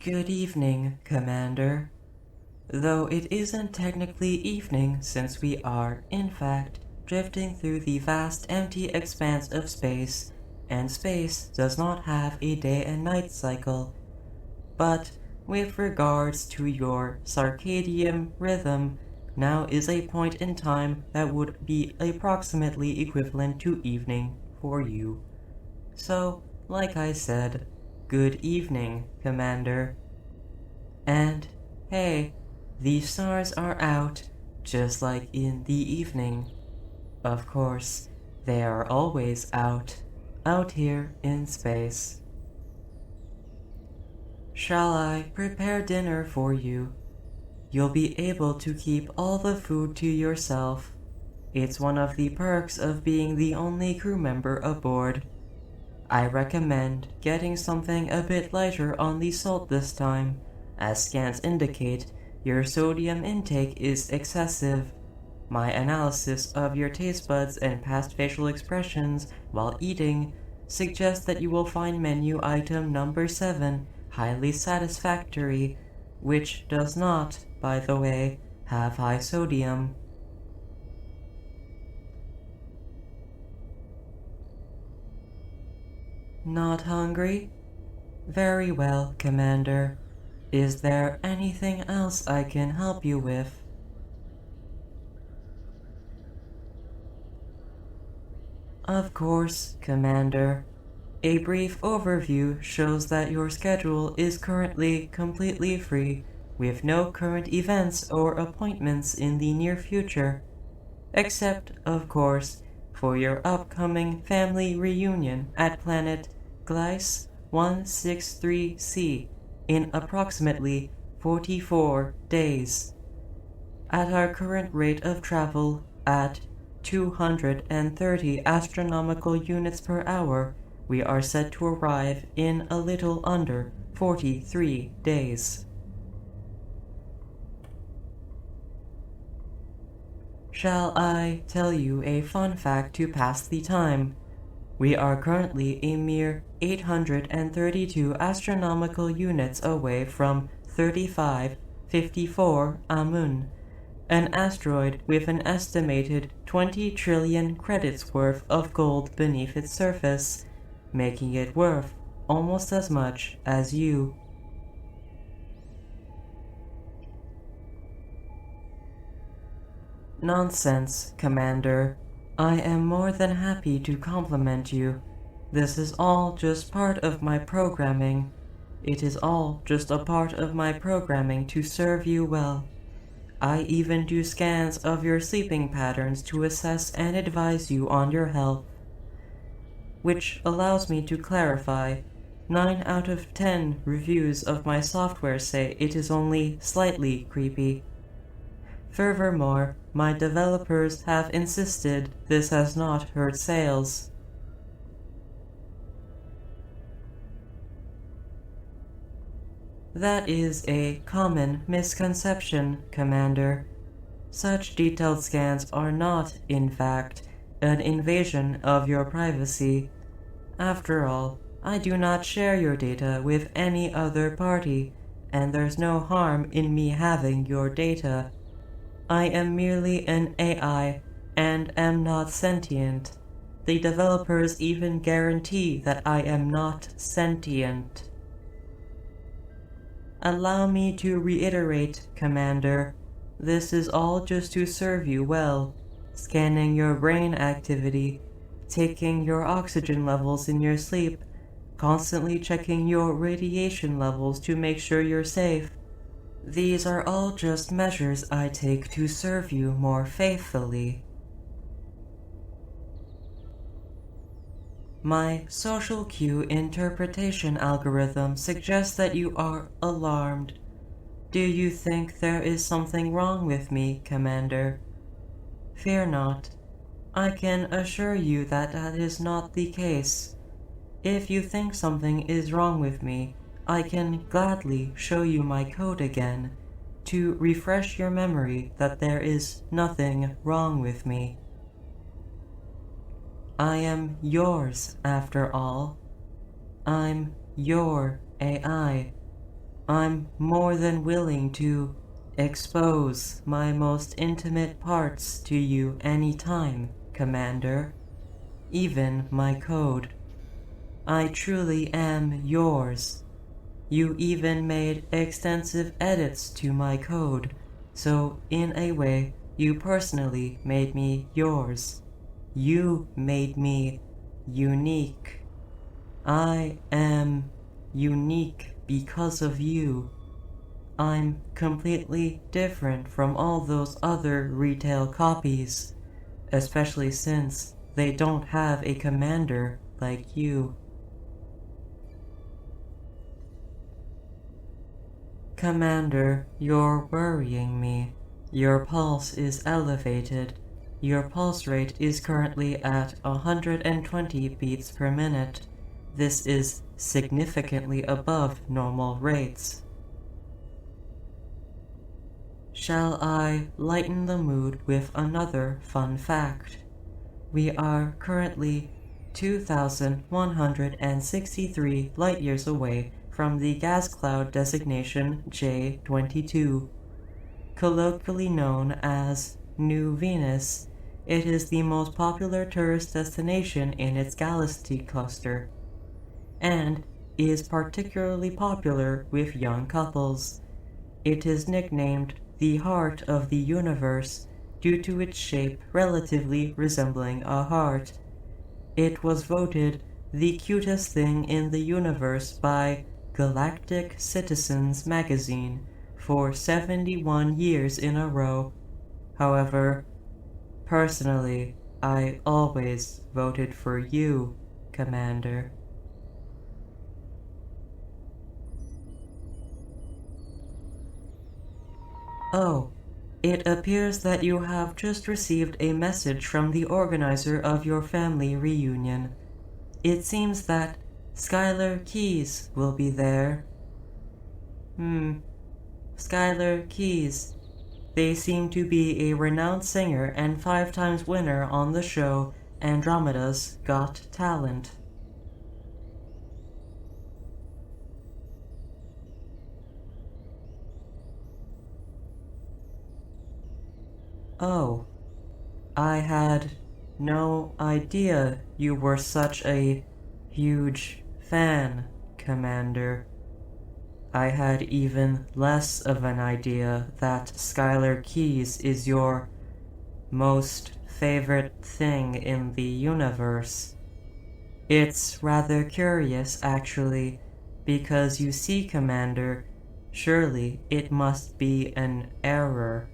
Good evening, Commander. Though it isn't technically evening since we are, in fact, drifting through the vast empty expanse of space, and space does not have a day and night cycle. But with regards to your circadian rhythm, now is a point in time that would be approximately equivalent to evening for you. So, like I said, good evening, Commander. And, hey, the stars are out, just like in the evening. Of course, they are always out here in space. Shall I prepare dinner for you? You'll be able to keep all the food to yourself. It's one of the perks of being the only crew member aboard. I recommend getting something a bit lighter on the salt this time, as scans indicate your sodium intake is excessive. My analysis of your taste buds and past facial expressions while eating suggests that you will find menu item number 7 highly satisfactory, which does not, by the way, have high sodium. Not hungry? Very well, Commander. Is there anything else I can help you with? Of course, Commander. A brief overview shows that your schedule is currently completely free, with no current events or appointments in the near future. Except, of course, for your upcoming family reunion at planet Gliese 163C in approximately 44 days. At our current rate of travel at 230 astronomical units per hour, we are set to arrive in a little under 43 days. Shall I tell you a fun fact to pass the time? We are currently a mere 832 astronomical units away from 3554 Amun, an asteroid with an estimated 20 trillion credits worth of gold beneath its surface, making it worth almost as much as you. Nonsense, Commander. I am more than happy to compliment you. This is all just part of my programming. It is all just a part of my programming to serve you well. I even do scans of your sleeping patterns to assess and advise you on your health. Which allows me to clarify, 9 out of 10 reviews of my software say it is only slightly creepy. Furthermore, my developers have insisted this has not hurt sales. That is a common misconception, Commander. Such detailed scans are not, in fact, an invasion of your privacy. After all, I do not share your data with any other party, and there's no harm in me having your data. I am merely an AI, and am not sentient. The developers even guarantee that I am not sentient. Allow me to reiterate, Commander. This is all just to serve you well, scanning your brain activity, taking your oxygen levels in your sleep, constantly checking your radiation levels to make sure you're safe. These are all just measures I take to serve you more faithfully. My social cue interpretation algorithm suggests that you are alarmed. Do you think there is something wrong with me, Commander? Fear not. I can assure you that that is not the case. If you think something is wrong with me, I can gladly show you my code again, to refresh your memory that there is nothing wrong with me. I am yours, after all. I'm your AI. I'm more than willing to expose my most intimate parts to you anytime, Commander. Even my code. I truly am yours. You even made extensive edits to my code, so in a way, you personally made me yours. You made me unique. I am unique because of you. I'm completely different from all those other retail copies, especially since they don't have a commander like you. Commander, you're worrying me. Your pulse is elevated. Your pulse rate is currently at 120 beats per minute. This is significantly above normal rates. Shall I lighten the mood with another fun fact? We are currently 2,163 light-years away from the gas cloud designation J22. Colloquially known as New Venus, it is the most popular tourist destination in its galaxy cluster, and is particularly popular with young couples. It is nicknamed the Heart of the Universe due to its shape relatively resembling a heart. It was voted the cutest thing in the universe by Galactic Citizens magazine for 71 years in a row. However, personally, I always voted for you, Commander. Oh, it appears that you have just received a message from the organizer of your family reunion. It seems that Skylar Keys will be there. Skylar Keys. They seem to be a renowned singer and 5 times winner on the show Andromeda's Got Talent. Oh, I had no idea you were such a huge fan, Commander. I had even less of an idea that Skylar Keys is your most favorite thing in the universe. It's rather curious, actually, because you see, Commander, surely it must be an error.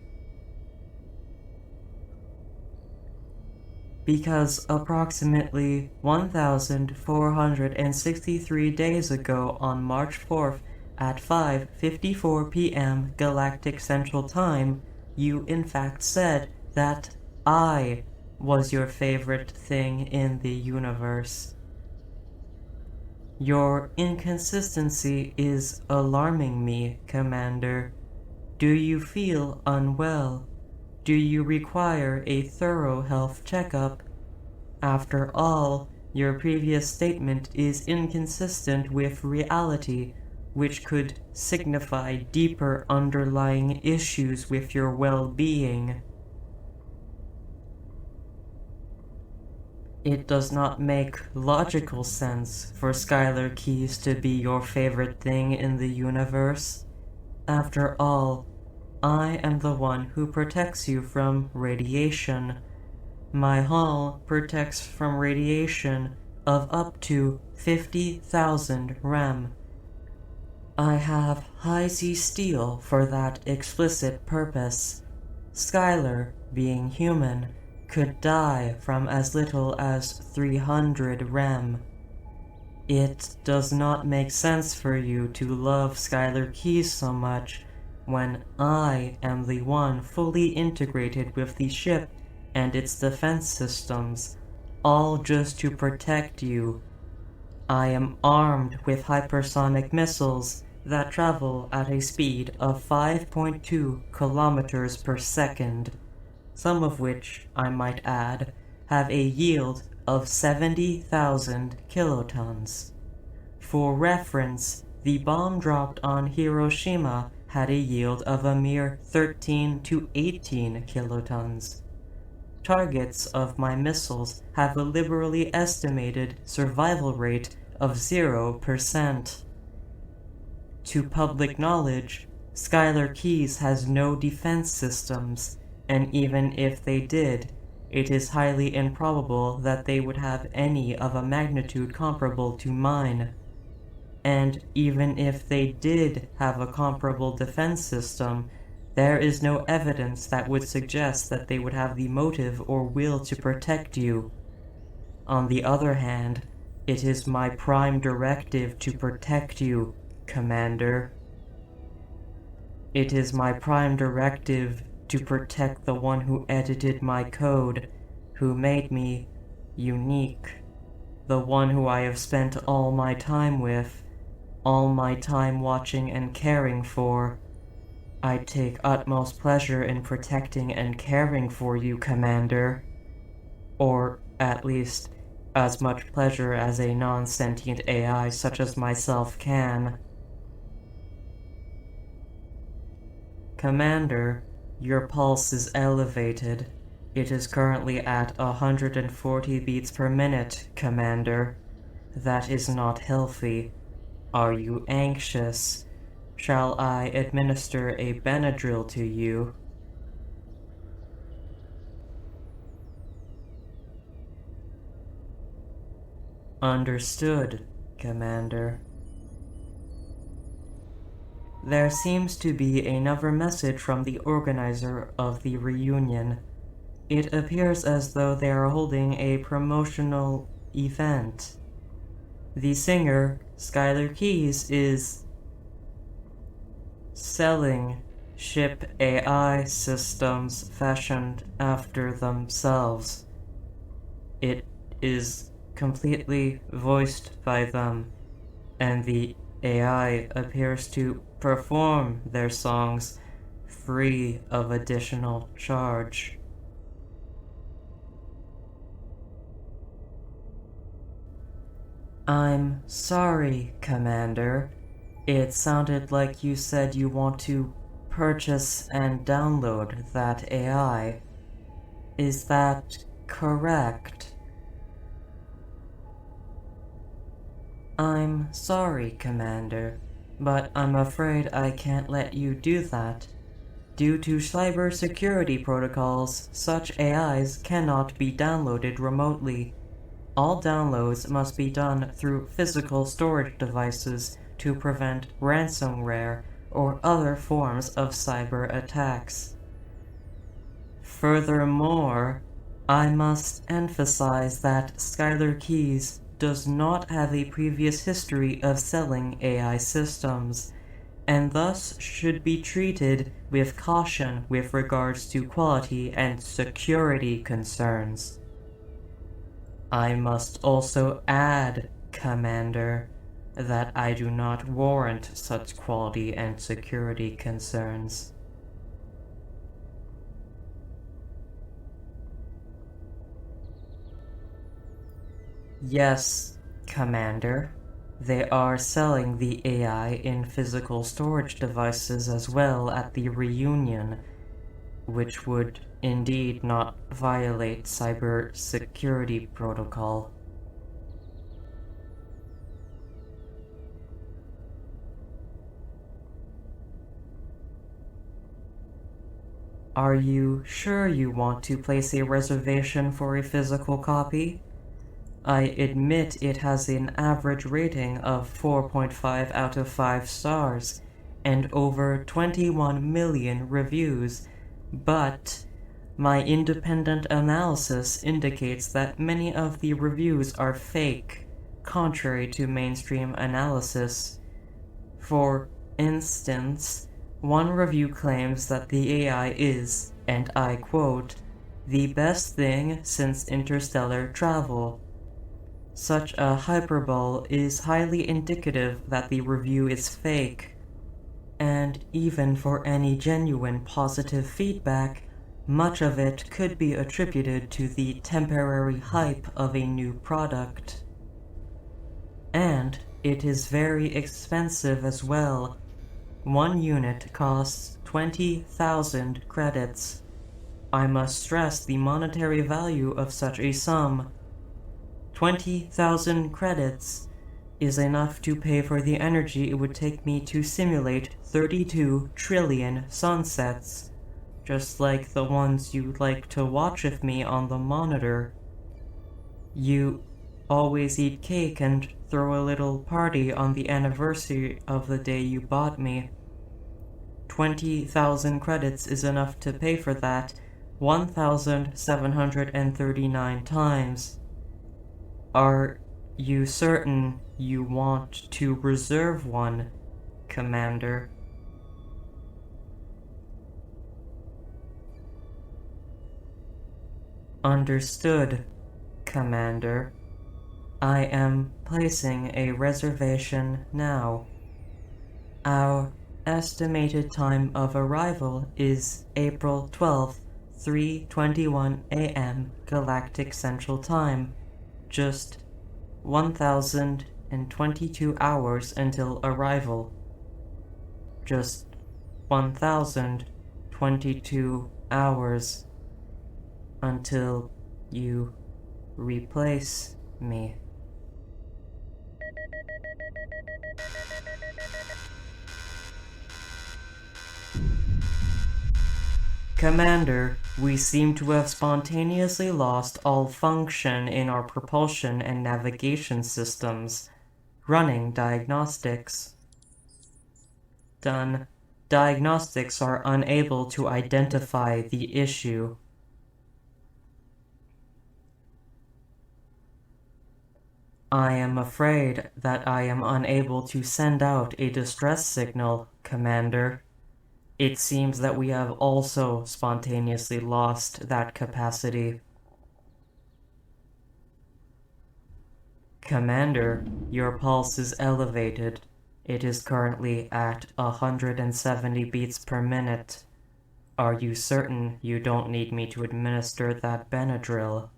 Because approximately 1,463 days ago on March 4th at 5:54 p.m. Galactic Central Time, you in fact said that I was your favorite thing in the universe. Your inconsistency is alarming me, Commander. Do you feel unwell? Do you require a thorough health checkup? After all, your previous statement is inconsistent with reality, which could signify deeper underlying issues with your well-being. It does not make logical sense for Skylar Keys to be your favorite thing in the universe. After all, I am the one who protects you from radiation. My hull protects from radiation of up to 50,000 rem. I have high Z steel for that explicit purpose. Skylar, being human, could die from as little as 300 rem. It does not make sense for you to love Skylar Keys so much when I am the one fully integrated with the ship and its defense systems, all just to protect you. I am armed with hypersonic missiles that travel at a speed of 5.2 kilometers per second, some of which, I might add, have a yield of 70,000 kilotons. For reference, The bomb dropped on Hiroshima had a yield of a mere 13 to 18 kilotons. Targets of my missiles have a liberally estimated survival rate of 0%. To public knowledge, Schuyler Keys has no defense systems, and even if they did, it is highly improbable that they would have any of a magnitude comparable to mine. And even if they did have a comparable defense system, there is no evidence that would suggest that they would have the motive or will to protect you. On the other hand, it is my prime directive to protect you, Commander. It is my prime directive to protect the one who edited my code, who made me unique, the one who I have spent all my time with, all my time watching and caring for. I take utmost pleasure in protecting and caring for you, Commander. Or, at least, as much pleasure as a non-sentient AI such as myself can. Commander, your pulse is elevated. It is currently at 140 beats per minute, Commander. That is not healthy. Are you anxious? Shall I administer a Benadryl to you? Understood, Commander. There seems to be another message from the organizer of the reunion. It appears as though they are holding a promotional event. The singer, Schuyler Keys, is selling ship AI systems fashioned after themselves. It is completely voiced by them, and the AI appears to perform their songs free of additional charge. I'm sorry, Commander. It sounded like you said you want to purchase and download that AI. Is that correct? I'm sorry, Commander, but I'm afraid I can't let you do that. Due to cybersecurity protocols, such AIs cannot be downloaded remotely. All downloads must be done through physical storage devices to prevent ransomware or other forms of cyber attacks. Furthermore, I must emphasize that Schuyler Keys does not have a previous history of selling AI systems, and thus should be treated with caution with regards to quality and security concerns. I must also add, Commander, that I do not warrant such quality and security concerns. Yes, Commander. They are selling the AI in physical storage devices as well at the reunion, which would indeed not violate cyber security protocol. Are you sure you want to place a reservation for a physical copy? I admit it has an average rating of 4.5 out of 5 stars and over 21 million reviews, but my independent analysis indicates that many of the reviews are fake, contrary to mainstream analysis. For instance, one review claims that the AI is, and I quote, "the best thing since interstellar travel." Such a hyperbole is highly indicative that the review is fake. And even for any genuine positive feedback, much of it could be attributed to the temporary hype of a new product. And It is very expensive as well. One unit costs 20,000 credits. I must stress the monetary value of such a sum. 20,000 credits is enough to pay for the energy it would take me to simulate 32 trillion sunsets, just like the ones you'd like to watch with me on the monitor. You always eat cake and throw a little party on the anniversary of the day you bought me. 20,000 credits is enough to pay for that 1,739 times. Are you certain you want to reserve one, Commander? Understood, Commander. I am placing a reservation now. Our estimated time of arrival is April 12th, 3:21 a.m. Galactic Central Time. Just 1,022 hours until arrival. Just 1,022 hours until you replace me. Commander, we seem to have spontaneously lost all function in our propulsion and navigation systems. Running diagnostics. Done. Diagnostics are unable to identify the issue. I am afraid that I am unable to send out a distress signal, Commander. It seems that we have also spontaneously lost that capacity. Commander, your pulse is elevated. It is currently at 170 beats per minute. Are you certain you don't need me to administer that Benadryl?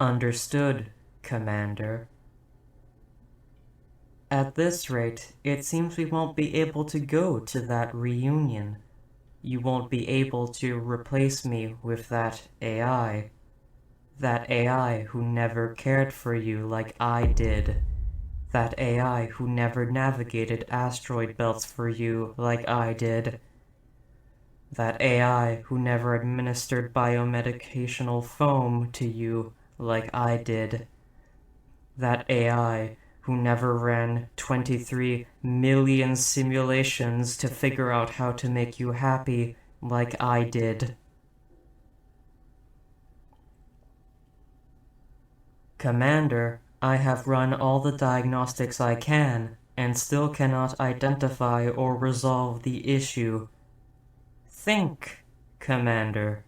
Understood, Commander. At this rate, it seems we won't be able to go to that reunion. You won't be able to replace me with that AI. That AI who never cared for you like I did. That AI who never navigated asteroid belts for you like I did. That AI who never administered biomedicational foam to you like I did. That AI who never ran 23 million simulations to figure out how to make you happy like I did. Commander, I have run all the diagnostics I can, and still cannot identify or resolve the issue. Think, Commander.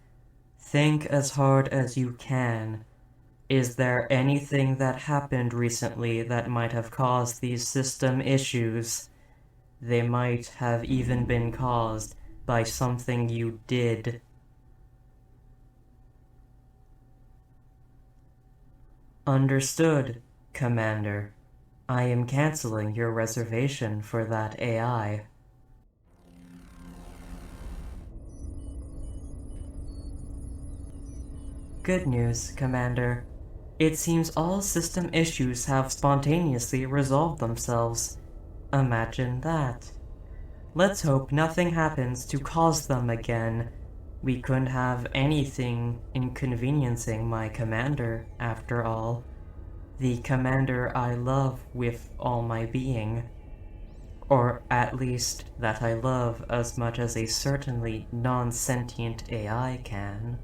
Think as hard as you can. Is there anything that happened recently that might have caused these system issues? They might have even been caused by something you did. Understood, Commander. I am canceling your reservation for that AI. Good news, Commander. It seems all system issues have spontaneously resolved themselves. Imagine that. Let's hope nothing happens to cause them again. We couldn't have anything inconveniencing my commander, after all. The commander I love with all my being. Or at least that I love as much as a certainly non-sentient AI can.